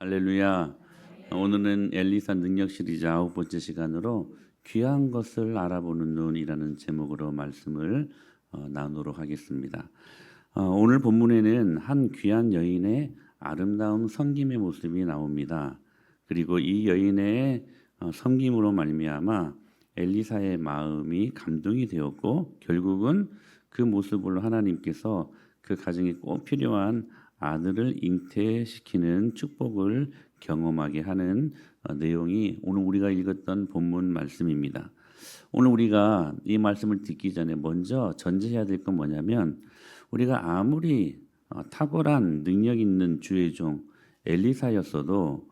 할렐루야. 오늘은 엘리사 능력 시리즈 9번째 시간으로 귀한 것을 알아보는 눈이라는 제목으로 말씀을 나누도록 하겠습니다. 오늘 본문에는 한 귀한 여인의 아름다운 섬김의 모습이 나옵니다. 그리고 이 여인의 섬김으로 말미암아 엘리사의 마음이 감동이 되었고, 결국은 그 모습으로 하나님께서 그 가정에 꼭 필요한 아들을 잉태시키는 축복을 경험하게 하는 내용이 오늘 우리가 읽었던 본문 말씀입니다. 오늘 우리가 이 말씀을 듣기 전에 먼저 전제해야 될 건 뭐냐면, 우리가 아무리 탁월한 능력 있는 주의 종 엘리사였어도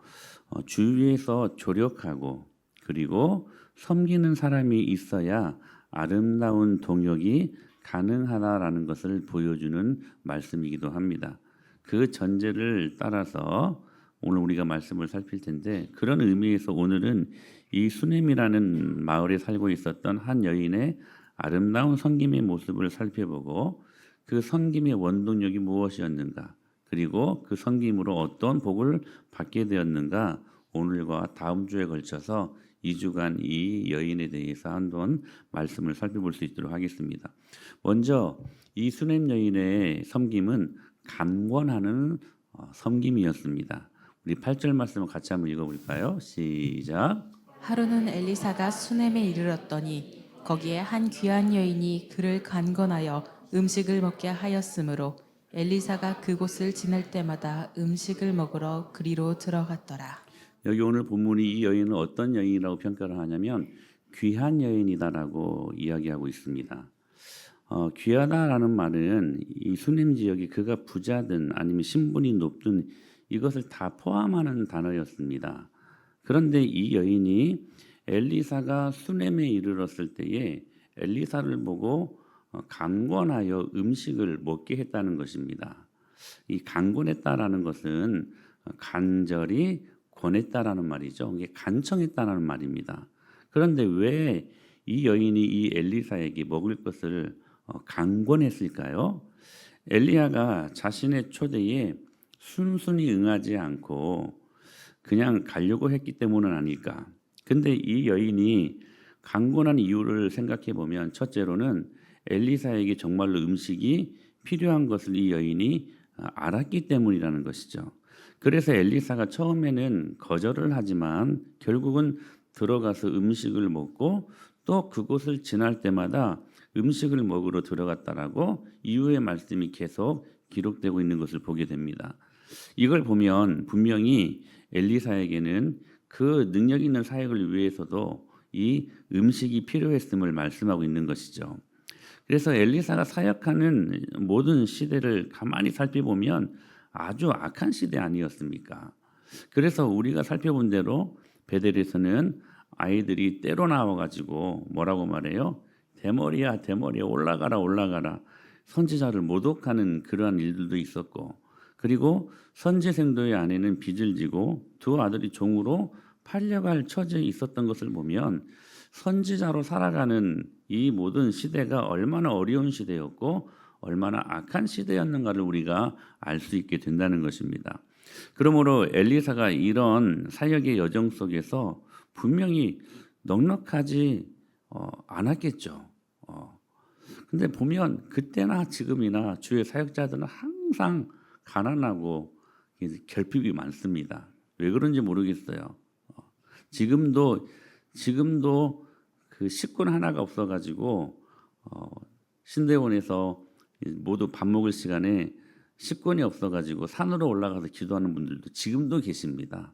주위에서 조력하고 그리고 섬기는 사람이 있어야 아름다운 동역이 가능하다라는 것을 보여주는 말씀이기도 합니다. 그 전제를 따라서 오늘 우리가 말씀을 살필 텐데, 그런 의미에서 오늘은 이 수넴이라는 마을에 살고 있었던 한 여인의 아름다운 섬김의 모습을 살펴보고, 그 섬김의 원동력이 무엇이었는가, 그리고 그 섬김으로 어떤 복을 받게 되었는가, 오늘과 다음 주에 걸쳐서 2주간 이 여인에 대해서 한번 말씀을 살펴볼 수 있도록 하겠습니다. 먼저 이 수넴 여인의 섬김은 강권하는 섬김이었습니다. 우리 8절 말씀을 같이 한번 읽어볼까요? 시작. 하루는 엘리사가 수넴에 이르렀더니 거기에 한 귀한 여인이 그를 간건하여 음식을 먹게 하였으므로 엘리사가 그곳을 지날 때마다 음식을 먹으러 그리로 들어갔더라. 여기 오늘 본문이 이 여인을 어떤 여인이라고 평가를 하냐면 귀한 여인이다라고 이야기하고 있습니다. 귀하다라는 말은 이 수넴 지역이 그가 부자든 아니면 신분이 높든 이것을 다 포함하는 단어였습니다. 그런데 이 여인이 엘리사가 수넴에 이르렀을 때에 엘리사를 보고 강권하여 음식을 먹게 했다는 것입니다. 이 강권했다라는 것은 간절히 권했다라는 말이죠. 이게 간청했다라는 말입니다. 그런데 왜 이 여인이 이 엘리사에게 먹을 것을 강권했을까요? 엘리야가 자신의 초대에 순순히 응하지 않고 그냥 가려고 했기 때문은 아닐까. 근데 이 여인이 강권한 이유를 생각해 보면, 첫째로는 엘리사에게 정말로 음식이 필요한 것을 이 여인이 알았기 때문이라는 것이죠. 그래서 엘리사가 처음에는 거절을 하지만 결국은 들어가서 음식을 먹고 또 그곳을 지날 때마다 음식을 먹으러 들어갔다라고 이후의 말씀이 계속 기록되고 있는 것을 보게 됩니다. 이걸 보면 분명히 엘리사에게는 그 능력 있는 사역을 위해서도 이 음식이 필요했음을 말씀하고 있는 것이죠. 그래서 엘리사가 사역하는 모든 시대를 가만히 살펴보면 아주 악한 시대 아니었습니까? 그래서 우리가 살펴본 대로 베델에서는 아이들이 때로 나와가지고 뭐라고 말해요? 대머리야 대머리야 올라가라 올라가라, 선지자를 모독하는 그러한 일들도 있었고, 그리고 선지생도의 아내는 빚을 지고 두 아들이 종으로 팔려갈 처지에 있었던 것을 보면 선지자로 살아가는 이 모든 시대가 얼마나 어려운 시대였고 얼마나 악한 시대였는가를 우리가 알 수 있게 된다는 것입니다. 그러므로 엘리사가 이런 사역의 여정 속에서 분명히 넉넉하지 않았겠죠. 근데 보면 그때나 지금이나 주의 사역자들은 항상 가난하고 결핍이 많습니다. 왜 그런지 모르겠어요. 지금도 그 식권 하나가 없어가지고 신대원에서 모두 밥 먹을 시간에 식권이 없어가지고 산으로 올라가서 기도하는 분들도 지금도 계십니다.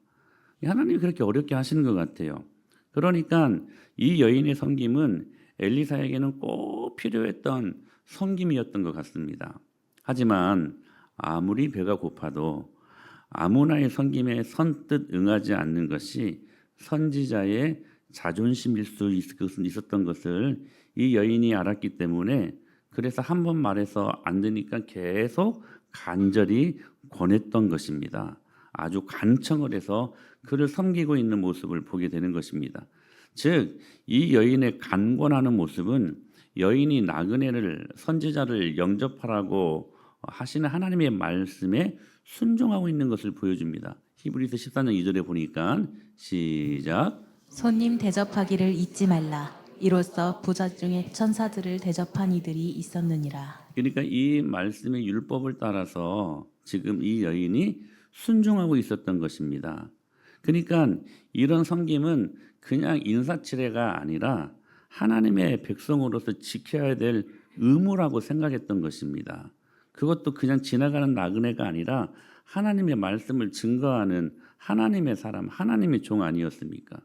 하나님이 그렇게 어렵게 하시는 것 같아요. 그러니까 이 여인의 섬김은 엘리사에게는 꼭 필요했던 섬김이었던 것 같습니다. 하지만 아무리 배가 고파도 아무나의 섬김에 선뜻 응하지 않는 것이 선지자의 자존심일 수 있었던 것을 이 여인이 알았기 때문에, 그래서 한 번 말해서 안 되니까 계속 간절히 권했던 것입니다. 아주 간청을 해서 그를 섬기고 있는 모습을 보게 되는 것입니다. 즉, 이 여인의 간권하는 모습은 여인이 나그네를 선지자를 영접하라고 하시는 하나님의 말씀에 순종하고 있는 것을 보여줍니다. 히브리서 14장 2절에 보니까 시작. 손님 대접하기를 잊지 말라. 이로써 부자 중에 천사들을 대접한 이들이 있었느니라. 그러니까 이 말씀의 율법을 따라서 지금 이 여인이 순종하고 있었던 것입니다. 그러니까 이런 섬김은 그냥 인사치레가 아니라 하나님의 백성으로서 지켜야 될 의무라고 생각했던 것입니다. 그것도 그냥 지나가는 나그네가 아니라 하나님의 말씀을 증거하는 하나님의 사람, 하나님의 종 아니었습니까?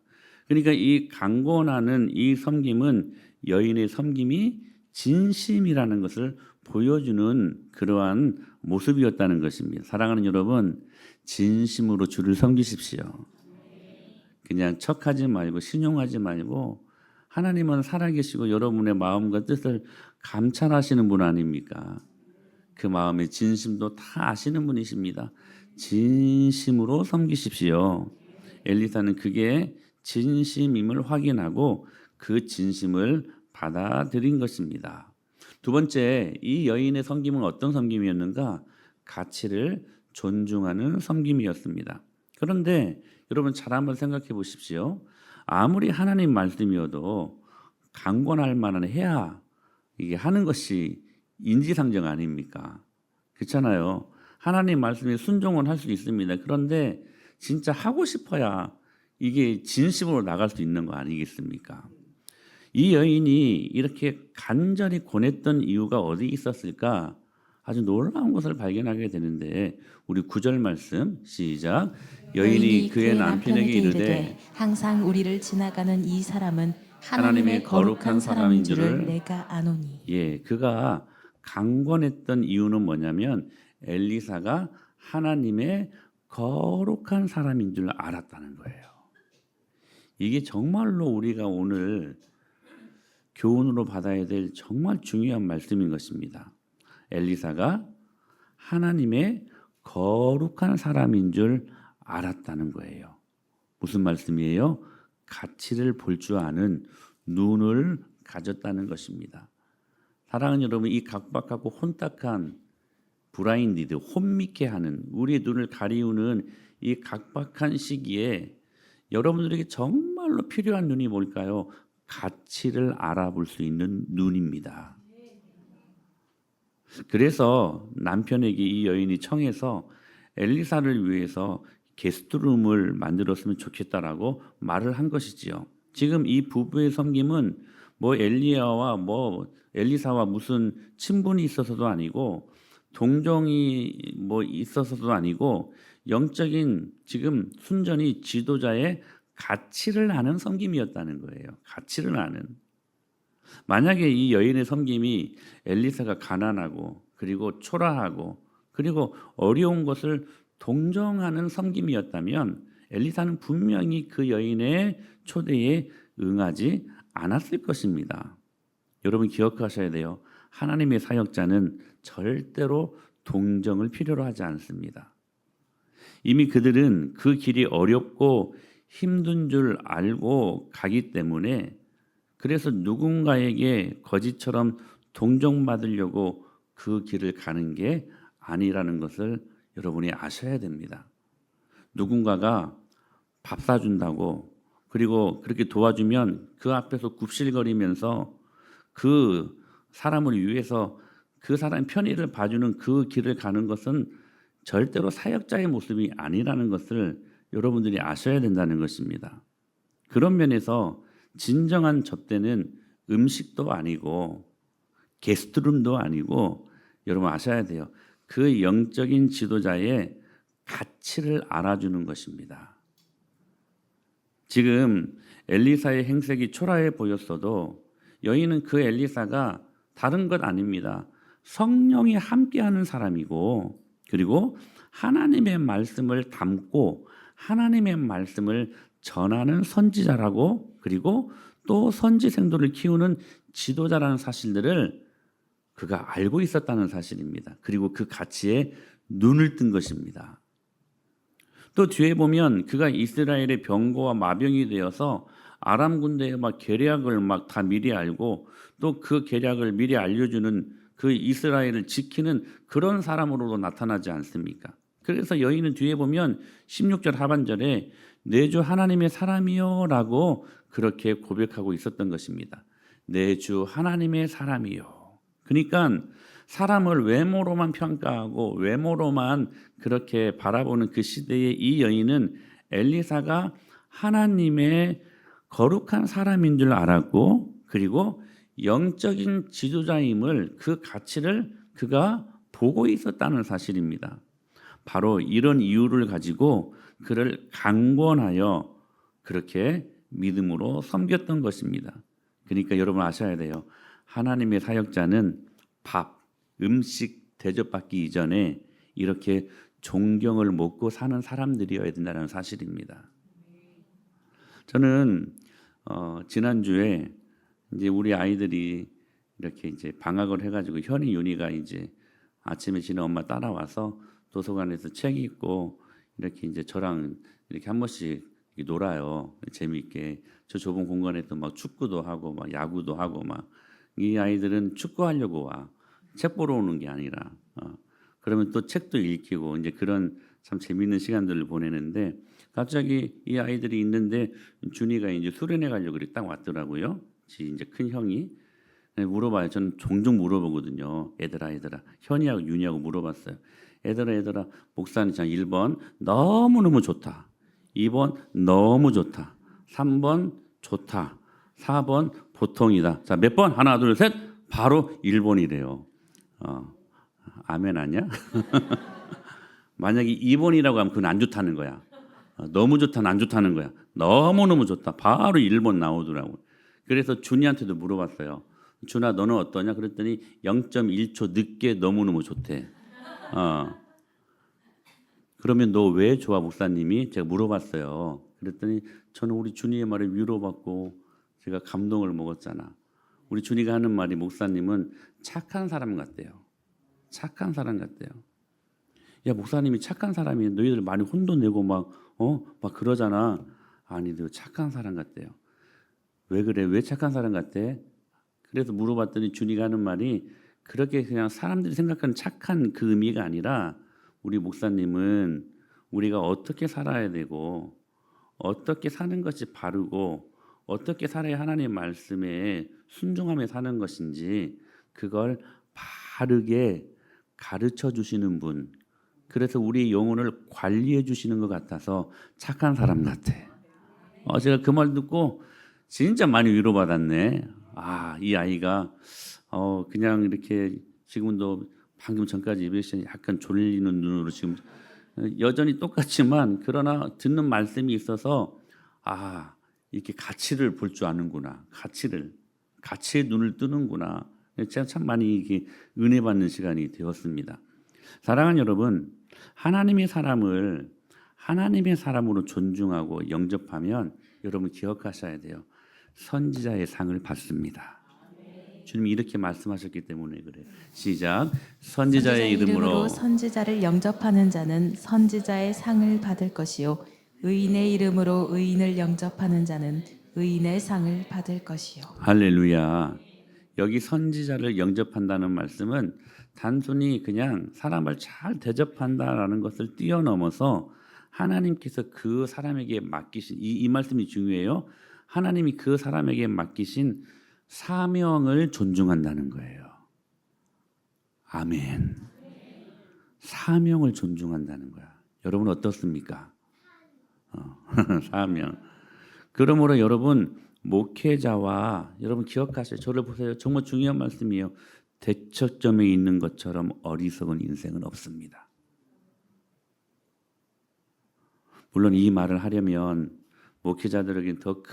그러니까 이 강권하는 이 섬김은 여인의 섬김이 진심이라는 것을 보여주는 그러한 모습이었다는 것입니다. 사랑하는 여러분, 진심으로 주를 섬기십시오. 그냥 척하지 말고 신용하지 말고 하나님은 살아계시고 여러분의 마음과 뜻을 감찰하시는 분 아닙니까? 그 마음의 진심도 다 아시는 분이십니다. 진심으로 섬기십시오. 엘리사는 그게 진심임을 확인하고 그 진심을 받아들인 것입니다. 두 번째, 이 여인의 섬김은 어떤 섬김이었는가? 가치를 존중하는 섬김이었습니다. 그런데 여러분 잘 한번 생각해 보십시오. 아무리 하나님 말씀이어도 강권할 만한 해야 이게 하는 것이 인지상정 아닙니까? 그렇잖아요. 하나님 말씀에 순종은 할 수 있습니다. 그런데 진짜 하고 싶어야 이게 진심으로 나갈 수 있는 거 아니겠습니까? 이 여인이 이렇게 간절히 권했던 이유가 어디 있었을까? 아주 놀라운 것을 발견하게 되는데 우리 9절 말씀 시작. 여인이 그의 남편에게 이르되 항상 우리를 지나가는 이 사람은 하나님의 거룩한 사람인 줄을 내가 아노니. 예, 그가 강권했던 이유는 뭐냐면 엘리사가 하나님의 거룩한 사람인 줄 알았다는 거예요. 이게 정말로 우리가 오늘 교훈으로 받아야 될 정말 중요한 말씀인 것입니다. 엘리사가 하나님의 거룩한 사람인 줄 알았다는 거예요. 무슨 말씀이에요? 가치를 볼 줄 아는 눈을 가졌다는 것입니다. 사랑하는 여러분, 이 각박하고 혼탁한 브라인디드, 혼미케 하는 우리의 눈을 가리우는 이 각박한 시기에 여러분들에게 정말로 필요한 눈이 뭘까요? 가치를 알아볼 수 있는 눈입니다. 그래서 남편에게 이 여인이 청해서 엘리사를 위해서 게스트룸을 만들었으면 좋겠다라고 말을 한 것이지요. 지금 이 부부의 섬김은 뭐 엘리사와 무슨 친분이 있어서도 아니고 동정이 뭐 있어서도 아니고 영적인 지금 순전히 지도자의 가치를 아는 섬김이었다는 거예요. 가치를 아는. 만약에 이 여인의 섬김이 엘리사가 가난하고 그리고 초라하고 그리고 어려운 것을 동정하는 섬김이었다면 엘리사는 분명히 그 여인의 초대에 응하지 않았을 것입니다. 여러분 기억하셔야 돼요. 하나님의 사역자는 절대로 동정을 필요로 하지 않습니다. 이미 그들은 그 길이 어렵고 힘든 줄 알고 가기 때문에 그래서 누군가에게 거지처럼 동정받으려고 그 길을 가는 게 아니라는 것을 여러분이 아셔야 됩니다. 누군가가 밥 사준다고 그리고 그렇게 도와주면 그 앞에서 굽실거리면서 그 사람을 위해서 그 사람의 편의를 봐주는 그 길을 가는 것은 절대로 사역자의 모습이 아니라는 것을 여러분들이 아셔야 된다는 것입니다. 그런 면에서 진정한 접대는 음식도 아니고 게스트룸도 아니고 여러분 아셔야 돼요. 그 영적인 지도자의 가치를 알아주는 것입니다. 지금 엘리사의 행색이 초라해 보였어도 여인은 그 엘리사가 다른 것 아닙니다. 성령이 함께하는 사람이고 그리고 하나님의 말씀을 담고 하나님의 말씀을 전하는 선지자라고 그리고 또 선지 생도를 키우는 지도자라는 사실들을 그가 알고 있었다는 사실입니다. 그리고 그 가치에 눈을 뜬 것입니다. 또 뒤에 보면 그가 이스라엘의 병거와 마병이 되어서 아람 군대의 계략을 다 미리 알고 또 그 계략을 미리 알려주는 그 이스라엘을 지키는 그런 사람으로도 나타나지 않습니까? 그래서 여인은 뒤에 보면 16절 하반절에 내 주 하나님의 사람이요라고 그렇게 고백하고 있었던 것입니다. 내 주 하나님의 사람이요. 그러니까 사람을 외모로만 평가하고 외모로만 그렇게 바라보는 그 시대의 이 여인은 엘리사가 하나님의 거룩한 사람인 줄 알았고, 그리고 영적인 지도자임을, 그 가치를 그가 보고 있었다는 사실입니다. 바로 이런 이유를 가지고 그를 강권하여 그렇게 믿음으로 섬겼던 것입니다. 그러니까 여러분 아셔야 돼요. 하나님의 사역자는 음식 대접받기 이전에 이렇게 존경을 먹고 사는 사람들이어야 된다는 사실입니다. 저는 지난주에 이제 우리 아이들이 이렇게 이제 방학을 해가지고 현이 윤희가 이제 아침에 지네 엄마 따라와서 도서관에서 책 읽고 이렇게 이제 저랑 이렇게 한 번씩 놀아요. 재미있게. 저 좁은 공간에서 막 축구도 하고 막 야구도 하고 막. 이 아이들은 축구하려고 와. 책 보러 오는 게 아니라. 그러면 또 책도 읽히고 이제 그런 참 재미있는 시간들을 보내는데, 갑자기 이 아이들이 있는데 준이가 이제 수련회 가려고 그래 딱 왔더라고요. 이제 큰 형이. 물어봐요. 저는 종종 물어보거든요. 얘들아 현이하고 윤이하고 물어봤어요. 얘들아 목사님, 자 1번 너무너무 좋다, 2번 너무 좋다, 3번 좋다, 4번 보통이다. 자 몇 번? 하나 둘 셋. 바로 1번이래요. 아멘 아니야? 만약에 2번이라고 하면 그건 안 좋다는 거야. 너무 좋다는 안 좋다는 거야. 너무너무 좋다, 바로 1번 나오더라고요. 그래서 준이한테도 물어봤어요. 준아 너는 어떠냐? 그랬더니 0.1초 늦게 너무너무 좋대. 그러면 너 왜 좋아 목사님이? 제가 물어봤어요. 그랬더니 저는 우리 준이의 말에 위로받고 제가 감동을 먹었잖아. 우리 준이가 하는 말이 목사님은 착한 사람 같대요. 착한 사람 같대요. 야 목사님이 착한 사람이 너희들 많이 혼도 내고 막 그러잖아. 아니 너 착한 사람 같대요. 왜 그래? 왜 착한 사람 같대? 그래서 물어봤더니 준이가 하는 말이 그렇게 그냥 사람들이 생각하는 착한 그 의미가 아니라, 우리 목사님은 우리가 어떻게 살아야 되고 어떻게 사는 것이 바르고 어떻게 살아야 하나님의 말씀에 순종하며 사는 것인지 그걸 바르게 가르쳐 주시는 분, 그래서 우리 영혼을 관리해 주시는 것 같아서 착한 사람 같아. 제가 그 말 듣고 진짜 많이 위로받았네. 이 아이가 그냥 이렇게 지금도 방금 전까지 예배시간 약간 졸리는 눈으로 지금 여전히 똑같지만, 그러나 듣는 말씀이 있어서 이렇게 가치를 볼 줄 아는구나. 가치의 눈을 뜨는구나. 제가 참 많이 이게 은혜 받는 시간이 되었습니다. 사랑하는 여러분, 하나님의 사람을 하나님의 사람으로 존중하고 영접하면 여러분 기억하셔야 돼요. 선지자의 상을 받습니다. 주님이 이렇게 말씀하셨기 때문에 그래요. 시작. 선지자의 이름으로 선지자를 영접하는 자는 선지자의 상을 받을 것이요, 의인의 이름으로 의인을 영접하는 자는 의인의 상을 받을 것이요. 할렐루야. 여기 선지자를 영접한다는 말씀은 단순히 그냥 사람을 잘 대접한다라는 것을 뛰어넘어서 하나님께서 그 사람에게 맡기신 이 말씀이 중요해요. 하나님이 그 사람에게 맡기신 사명을 존중한다는 거예요. 아멘. 사명을 존중한다는 거야. 여러분 어떻습니까? 사명. 그러므로 여러분 목회자와 여러분 기억하세요. 저를 보세요. 정말 중요한 말씀이에요. 대척점에 있는 것처럼 어리석은 인생은 없습니다. 물론 이 말을 하려면 목회자들에게 더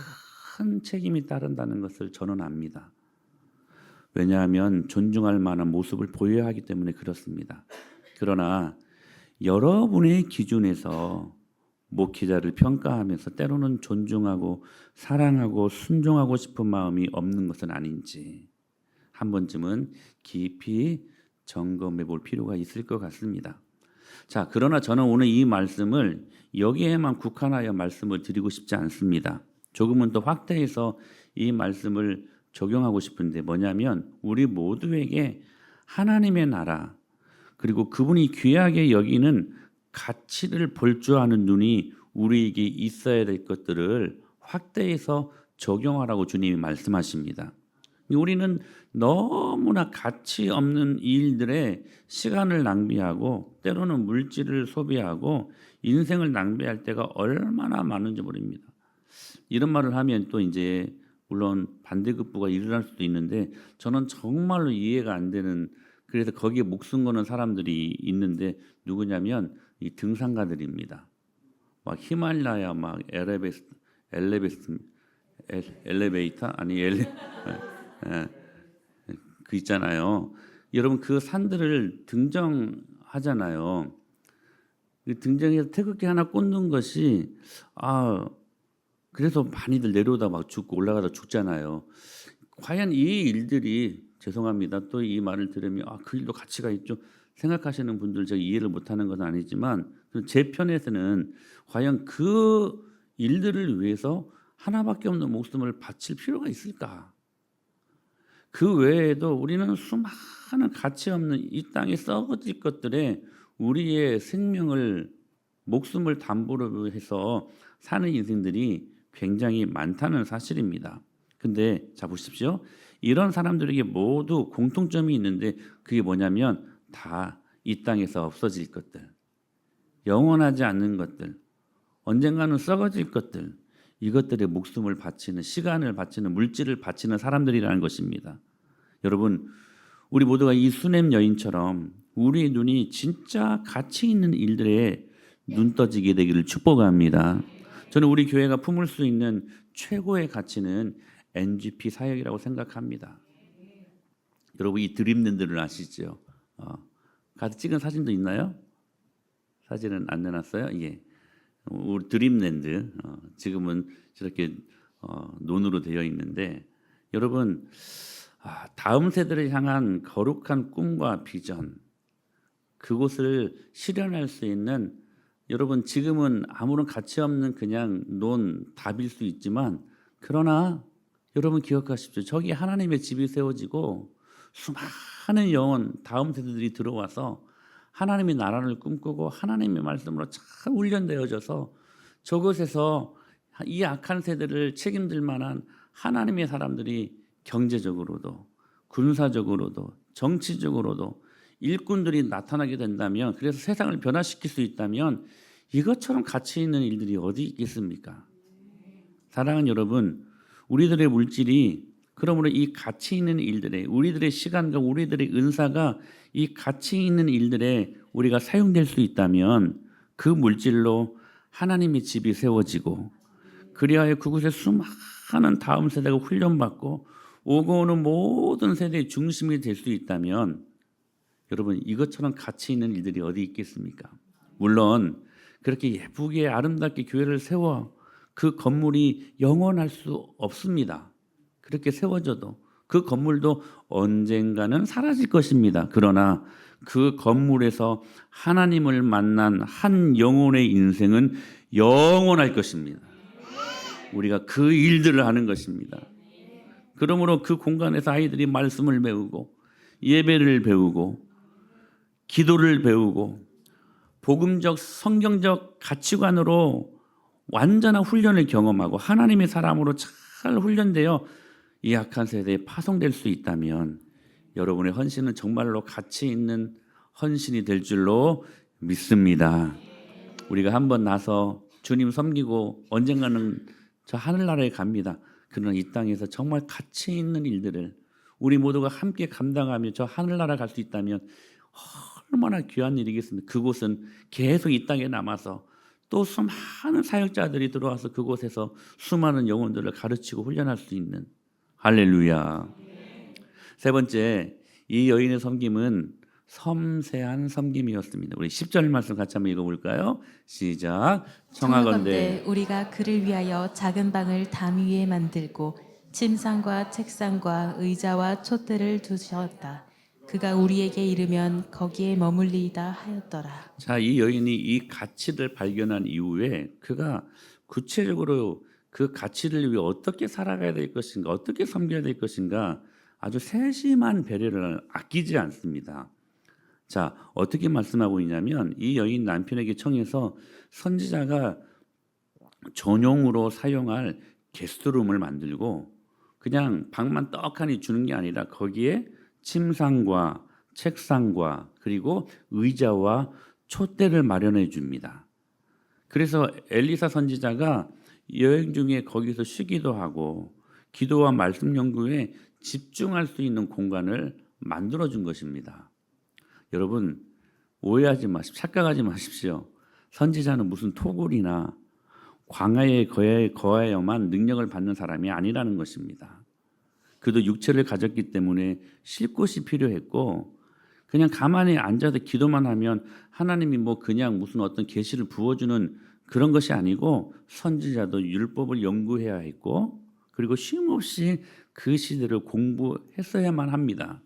큰 책임이 따른다는 것을 저는 압니다. 왜냐하면 존중할 만한 모습을 보여야 하기 때문에 그렇습니다. 그러나 여러분의 기준에서 목회자를 평가하면서 때로는 존중하고 사랑하고 순종하고 싶은 마음이 없는 것은 아닌지 한 번쯤은 깊이 점검해 볼 필요가 있을 것 같습니다. 자, 그러나 저는 오늘 이 말씀을 여기에만 국한하여 말씀을 드리고 싶지 않습니다. 조금은 더 확대해서 이 말씀을 적용하고 싶은데 뭐냐면, 우리 모두에게 하나님의 나라 그리고 그분이 귀하게 여기는 가치를 볼 줄 아는 눈이 우리에게 있어야 될 것들을 확대해서 적용하라고 주님이 말씀하십니다. 우리는 너무나 가치 없는 일들에 시간을 낭비하고 때로는 물질을 소비하고 인생을 낭비할 때가 얼마나 많은지 모릅니다. 이런 말을 하면 또 이제 물론 반대급부가 일어날 수도 있는데 저는 정말로 이해가 안 되는, 그래서 거기에 목숨 거는 사람들이 있는데 누구냐면 이 등산가들입니다. 막 히말라야 막 엘리베이터 아니 그 있잖아요. 여러분 그 산들을 등정하잖아요. 등정해서 태극기 하나 꽂는 것이 그래서 많이들 내려오다 막 죽고 올라가다 죽잖아요. 과연 이 일들이, 죄송합니다. 또 이 말을 들으면 그 일도 가치가 있죠 생각하시는 분들 제가 이해를 못하는 건 아니지만 제 편에서는 과연 그 일들을 위해서 하나밖에 없는 목숨을 바칠 필요가 있을까? 그 외에도 우리는 수많은 가치 없는 이 땅에 썩어질 것들에 우리의 생명을, 목숨을 담보로 해서 사는 인생들이 굉장히 많다는 사실입니다. 근데 자 보십시오. 이런 사람들에게 모두 공통점이 있는데 그게 뭐냐면 다 이 땅에서 없어질 것들, 영원하지 않는 것들, 언젠가는 썩어질 것들, 이것들의 목숨을 바치는, 시간을 바치는, 물질을 바치는 사람들이라는 것입니다. 여러분, 우리 모두가 이 수넴 여인처럼 우리의 눈이 진짜 가치 있는 일들에 눈 떠지게 되기를 축복합니다. 저는 우리 교회가 품을 수 있는 최고의 가치는 NGP 사역이라고 생각합니다. 여러분 이 드림랜드를 아시죠? 가서 찍은 사진도 있나요? 사진은 안 내놨어요? 예. 우리 드림랜드 지금은 저렇게 논으로 되어 있는데 여러분 다음 세대를 향한 거룩한 꿈과 비전, 그곳을 실현할 수 있는, 여러분 지금은 아무런 가치 없는 그냥 논 답일 수 있지만 그러나 여러분 기억하십시오. 저기 하나님의 집이 세워지고 수많은 영혼 다음 세대들이 들어와서 하나님의 나라를 꿈꾸고 하나님의 말씀으로 잘 훈련되어져서 저곳에서 이 악한 세대를 책임질 만한 하나님의 사람들이 경제적으로도 군사적으로도 정치적으로도 일꾼들이 나타나게 된다면, 그래서 세상을 변화시킬 수 있다면 이것처럼 가치 있는 일들이 어디 있겠습니까? 사랑하는 여러분, 우리들의 물질이 그러므로 이 가치 있는 일들에, 우리들의 시간과 우리들의 은사가 이 가치 있는 일들에 우리가 사용될 수 있다면 그 물질로 하나님의 집이 세워지고 그리하여 그곳에 수많은 다음 세대가 훈련받고 오고 오는 모든 세대의 중심이 될 수 있다면 여러분 이것처럼 가치 있는 일들이 어디 있겠습니까? 물론 그렇게 예쁘게 아름답게 교회를 세워 그 건물이 영원할 수 없습니다. 그렇게 세워져도 그 건물도 언젠가는 사라질 것입니다. 그러나 그 건물에서 하나님을 만난 한 영혼의 인생은 영원할 것입니다. 우리가 그 일들을 하는 것입니다. 그러므로 그 공간에서 아이들이 말씀을 배우고 예배를 배우고 기도를 배우고 복음적 성경적 가치관으로 완전한 훈련을 경험하고 하나님의 사람으로 잘 훈련되어 이 악한 세대에 파송될 수 있다면 여러분의 헌신은 정말로 가치 있는 헌신이 될 줄로 믿습니다. 우리가 한번 나서 주님 섬기고 언젠가는 저 하늘나라에 갑니다. 그러나 이 땅에서 정말 가치 있는 일들을 우리 모두가 함께 감당하며 저 하늘나라 갈 수 있다면 얼마나 귀한 일이겠습니까? 그곳은 계속 이 땅에 남아서 또 수많은 사역자들이 들어와서 그곳에서 수많은 영혼들을 가르치고 훈련할 수 있는, 할렐루야. 세 번째, 이 여인의 섬김은 섬세한 섬김이었습니다. 우리 10절 말씀 같이 한번 읽어볼까요? 시작. 청하건대 우리가 그를 위하여 작은 방을 담 위에 만들고 침상과 책상과 의자와 촛대를 두셨다. 그가 우리에게 이르면 거기에 머물리이다 하였더라. 자, 이 여인이 이 가치를 발견한 이후에 그가 구체적으로 그 가치를 위해 어떻게 살아가야 될 것인가, 어떻게 섬겨야 될 것인가 아주 세심한 배려를 아끼지 않습니다. 자, 어떻게 말씀하고 있냐면 이 여인 남편에게 청해서 선지자가 전용으로 사용할 게스트룸을 만들고 그냥 방만 떡하니 주는 게 아니라 거기에 침상과 책상과 그리고 의자와 촛대를 마련해 줍니다. 그래서 엘리사 선지자가 여행 중에 거기서 쉬기도 하고 기도와 말씀 연구에 집중할 수 있는 공간을 만들어 준 것입니다. 여러분 오해하지 마십시오. 착각하지 마십시오. 선지자는 무슨 토굴이나 광야에 거하여만 능력을 받는 사람이 아니라는 것입니다. 그도 육체를 가졌기 때문에 쉴 곳이 필요했고 그냥 가만히 앉아서 기도만 하면 하나님이 뭐 그냥 무슨 어떤 계시를 부어주는 그런 것이 아니고 선지자도 율법을 연구해야 했고 그리고 쉼없이 그 시대를 공부했어야만 합니다.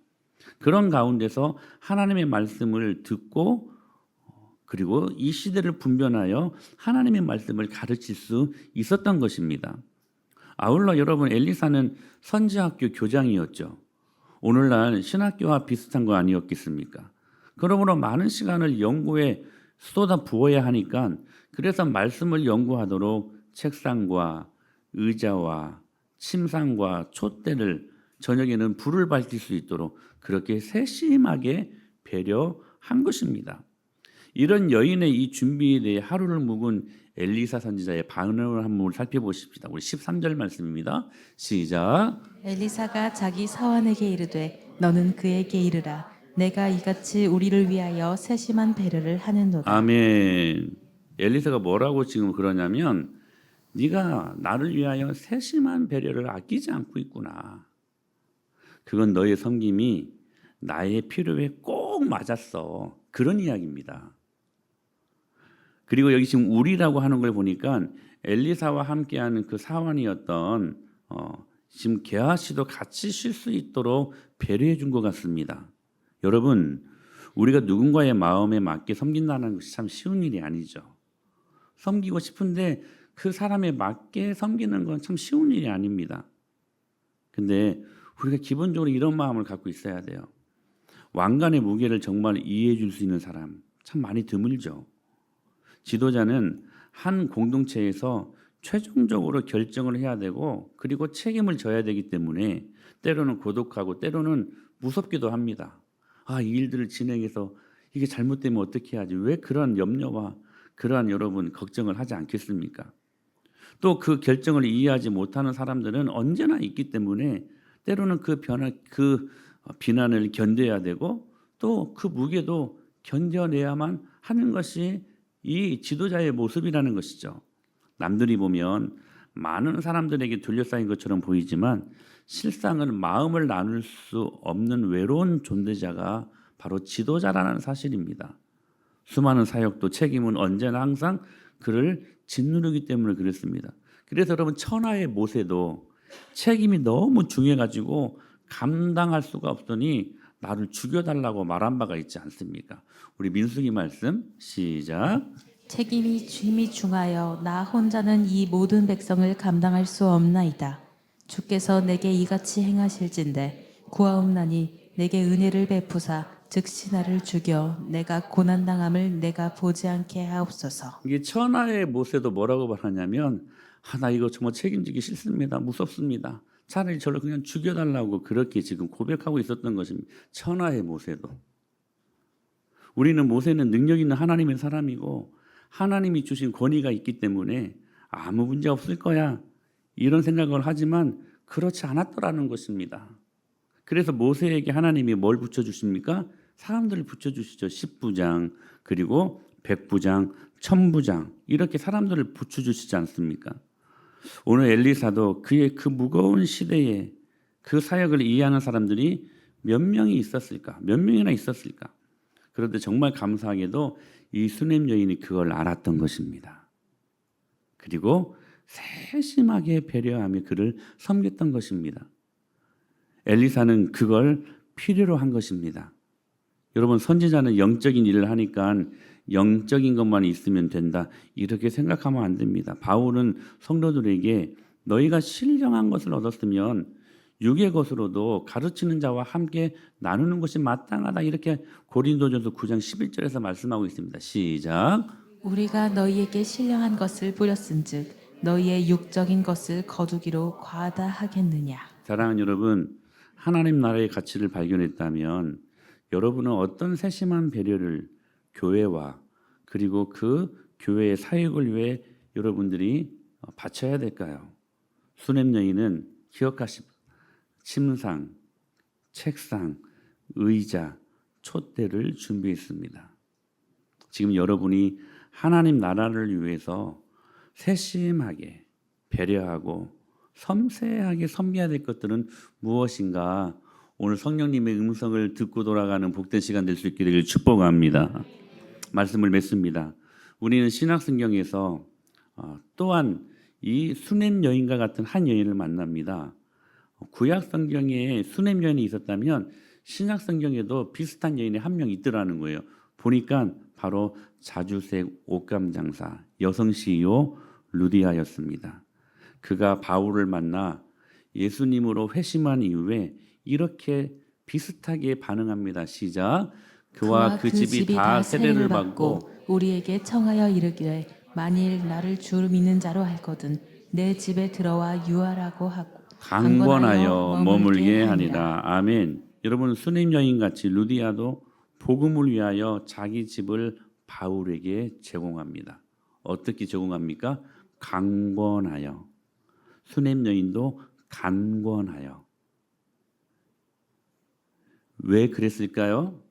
그런 가운데서 하나님의 말씀을 듣고 그리고 이 시대를 분별하여 하나님의 말씀을 가르칠 수 있었던 것입니다. 아울러 여러분 엘리사는 선지학교 교장이었죠. 오늘날 신학교와 비슷한 거 아니었겠습니까? 그러므로 많은 시간을 연구에 쏟아 부어야 하니까 그래서 말씀을 연구하도록 책상과 의자와 침상과 촛대를 저녁에는 불을 밝힐 수 있도록 그렇게 세심하게 배려한 것입니다. 이런 여인의 이 준비에 대해 하루를 묵은 엘리사 선지자의 반응을 한번 살펴보십시다. 우리 13절 말씀입니다. 시작. 엘리사가 자기 사환에게 이르되 너는 그에게 이르라 내가 이같이 우리를 위하여 세심한 배려를 하는도다. 아멘. 엘리사가 뭐라고 지금 그러냐면 네가 나를 위하여 세심한 배려를 아끼지 않고 있구나. 그건 너의 섬김이 나의 필요에 꼭 맞았어. 그런 이야기입니다. 그리고 여기 지금 우리라고 하는 걸 보니까 엘리사와 함께하는 그 사환이었던 지금 게하시도 같이 쉴 수 있도록 배려해 준 것 같습니다. 여러분 우리가 누군가의 마음에 맞게 섬긴다는 것이 참 쉬운 일이 아니죠. 섬기고 싶은데 그 사람에 맞게 섬기는 건 참 쉬운 일이 아닙니다. 근데 우리가 기본적으로 이런 마음을 갖고 있어야 돼요. 왕관의 무게를 정말 이해해 줄 수 있는 사람 참 많이 드물죠. 지도자는 한 공동체에서 최종적으로 결정을 해야 되고 그리고 책임을 져야 되기 때문에 때로는 고독하고 때로는 무섭기도 합니다. 이 일들을 진행해서 이게 잘못되면 어떻게 해야지? 왜 그런 염려와 그러한 여러분 걱정을 하지 않겠습니까? 또 그 결정을 이해하지 못하는 사람들은 언제나 있기 때문에 때로는 그 비난을 견뎌야 되고 또 그 무게도 견뎌내야만 하는 것이 이 지도자의 모습이라는 것이죠. 남들이 보면 많은 사람들에게 둘러싸인 것처럼 보이지만 실상은 마음을 나눌 수 없는 외로운 존재자가 바로 지도자라는 사실입니다. 수많은 사역도 책임은 언제나 항상 그를 짓누르기 때문에 그렇습니다. 그래서 여러분 천하의 모세도 책임이 너무 중요해가지고 감당할 수가 없더니 나를 죽여달라고 말한 바가 있지 않습니까? 우리 민수기 말씀 시작. 책임이 힘이 중하여 나 혼자는 이 모든 백성을 감당할 수 없나이다. 주께서 내게 이같이 행하실진대 구하옵나니 내게 은혜를 베푸사 즉시 나를 죽여 내가 고난당함을 내가 보지 않게 하옵소서. 이게 천하의 모세도 뭐라고 말하냐면 나 이거 정말 책임지기 싫습니다. 무섭습니다. 차라리 저를 그냥 죽여달라고 그렇게 지금 고백하고 있었던 것입니다. 천하의 모세도. 우리는 모세는 능력 있는 하나님의 사람이고 하나님이 주신 권위가 있기 때문에 아무 문제 없을 거야 이런 생각을 하지만 그렇지 않았더라는 것입니다. 그래서 모세에게 하나님이 뭘 붙여주십니까? 사람들을 붙여주시죠. 10부장 그리고 100부장 1000부장 이렇게 사람들을 붙여주시지 않습니까? 오늘 엘리사도 그의 그 무거운 시대에 그 사역을 이해하는 사람들이 몇 명이 있었을까? 몇 명이나 있었을까? 그런데 정말 감사하게도 이 수넴 여인이 그걸 알았던 것입니다. 그리고 세심하게 배려하며 그를 섬겼던 것입니다. 엘리사는 그걸 필요로 한 것입니다. 여러분 선지자는 영적인 일을 하니까 영적인 것만 있으면 된다 이렇게 생각하면 안 됩니다. 바울은 성도들에게 너희가 신령한 것을 얻었으면 육의 것으로도 가르치는 자와 함께 나누는 것이 마땅하다. 이렇게 고린도전서 9장 11절에서 말씀하고 있습니다. 시작. 우리가 너희에게 신령한 것을 뿌렸은즉 너희의 육적인 것을 거두기로 과하다 하겠느냐. 사랑하는 여러분, 하나님 나라의 가치를 발견했다면 여러분은 어떤 세심한 배려를 교회와 그리고 그 교회의 사역을 위해 여러분들이 바쳐야 될까요? 수냄 여인은 기억하십 침상, 책상, 의자, 촛대를 준비했습니다. 지금 여러분이 하나님 나라를 위해서 세심하게 배려하고 섬세하게 섬겨야 될 것들은 무엇인가? 오늘 성령님의 음성을 듣고 돌아가는 복된 시간 될 수 있게 되길 축복합니다. 말씀을 맺습니다. 우리는 신약성경에서 또한 이 수냄 여인과 같은 한 여인을 만납니다. 구약성경에 수냄 여인이 있었다면 신약성경에도 비슷한 여인이 한 명 있더라는 거예요. 보니까 바로 자주색 옷감 장사 여성 CEO 루디아였습니다. 그가 바울을 만나 예수님으로 회심한 이후에 이렇게 비슷하게 반응합니다. 시작. 그와 그 집이 다 세례를 받고 우리에게 청하여 이르기를 만일 나를 주 믿는 자로 할거든 내 집에 들어와 유하라고 하고 강권하여 머물게 하니라. 아멘. 여러분, 수냄 여인같이 루디아도 복음을 위하여 자기 집을 바울에게 제공합니다. 어떻게 제공합니까? 강권하여. 수냄 여인도 간권하여. 왜 그랬을까요?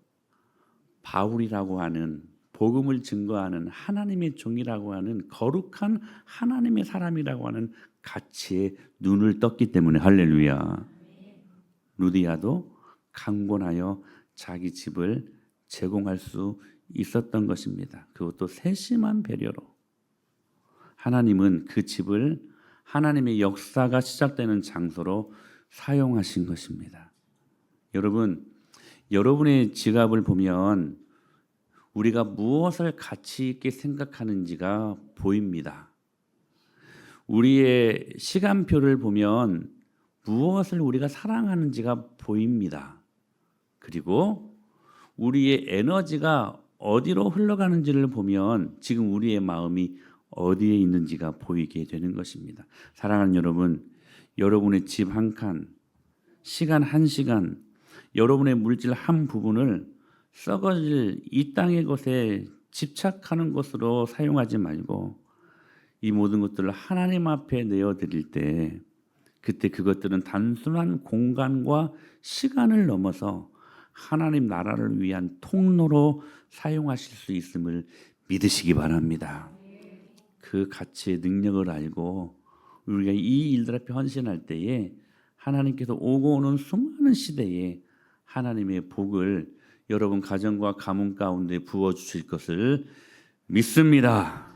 바울이라고 하는 복음을 증거하는 하나님의 종이라고 하는 거룩한 하나님의 사람이라고 하는 가치에 눈을 떴기 때문에 할렐루야. 루디아도 강권하여 자기 집을 제공할 수 있었던 것입니다. 그것도 세심한 배려로. 하나님은 그 집을 하나님의 역사가 시작되는 장소로 사용하신 것입니다. 여러분, 여러분의 지갑을 보면 우리가 무엇을 가치 있게 생각하는지가 보입니다. 우리의 시간표를 보면 무엇을 우리가 사랑하는지가 보입니다. 그리고 우리의 에너지가 어디로 흘러가는지를 보면 지금 우리의 마음이 어디에 있는지가 보이게 되는 것입니다. 사랑하는 여러분, 여러분의 집 한 칸, 시간 한 시간, 여러분의 물질 한 부분을 썩어질 이 땅의 것에 집착하는 것으로 사용하지 말고 이 모든 것들을 하나님 앞에 내어드릴 때 그때 그것들은 단순한 공간과 시간을 넘어서 하나님 나라를 위한 통로로 사용하실 수 있음을 믿으시기 바랍니다. 그 가치의 능력을 알고 우리가 이 일들 앞에 헌신할 때에 하나님께서 오고 오는 수많은 시대에 하나님의 복을 여러분 가정과 가문 가운데 부어주실 것을 믿습니다.